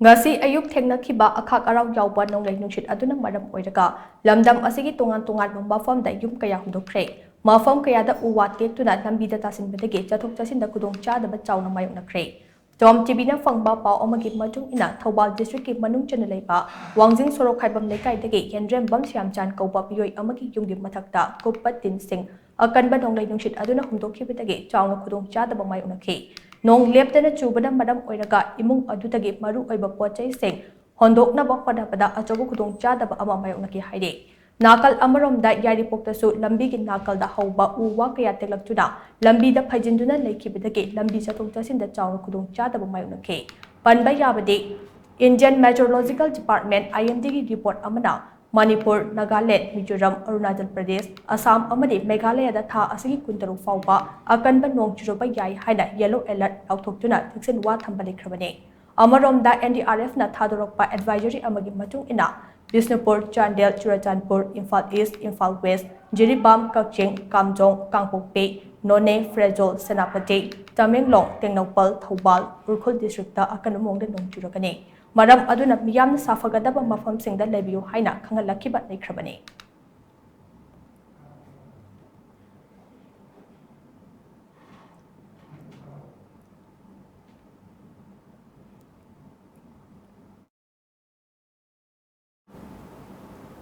Ngasi ayuk thokhankhre akhak arau yauba nonglei nungshit aduna maram oiraga lamdam asigi tongan mafam da yum kaya hundokhre mafam kaya da uwa tektuna lambi da tasinbadagi chathok chasinda kudong chadaba chauna mayoknakhre TOMTV na fangba pau amagi matung ina Thoubal district ki manung chana leiba wangjing sorok khaibam lekai dagi yendrem bam siamchan kauba piyoi amagi yunggi mathakta kupatin sing Akanba Nonglei nungshit aduna hundokhibadagi chauna kudong chadaba mayoknakhe Nong leptana chubana madam oiraga imung adutagi maru oiba pochai sing hondoknaba honapada achobu khudong chadaba ama mayoknaki haire nakal amaromda yaripoktasu lambi gi nakal da hauba uwa kaya telakchuna lambi da phajinduna lekhibadagi lambi chathok chasinda chawna khudong chadaba mayoknaki panba yabade Indian Meteorological Department IMD gi report amana Manipur, Nagaland, Mizoram, Arunachal Pradesh, Assam amadi Meghalaya da tha asigi kuntaru fauba akanba nong churuba yai haina yellow alert lauthokjuna thiksen wa thamba lekhrabane amaromda NDRF na thadorokpa advisory amagi matung ina Bisnupur, Chandel, Churachandpur, Imphal East, Imphal West, Jiribam, Kakching, Kamjong, Kangpokpe, None, Frejol, Senapati, Tamenglong, Tengnopal, Thoubal, Urkhol District da akanamongda nong churagane Maram aduna miyamna safagadaba mafamsingda lebiyo haina khangalakhiba lekhrabane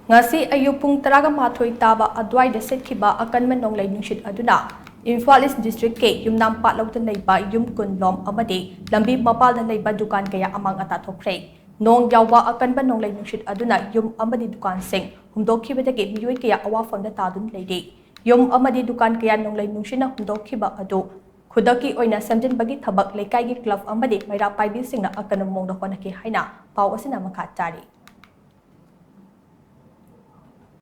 Ngasi ayuk pung 13 taba aduwaida shitkhiba Akanba Nonglei nungshit aduna Imphal East District ke Yumnam Patlou da leiba Yumkun Lom Amadi lambi mapal da leiba Dukan kaya Amang thok-khre Nong yauba Akanba Nonglei nungshit aduna Yum Amadi Dukan sing humdokhibadagi miyoi kaya awafamda tadun leide Yum Amadi Dukan kaya Nonglei nungshina humdokhiba adu khudaki oina samjinbagi thabak lekai gi club amadi maira paibi singna akanamongda honaki haina pau asina makha tari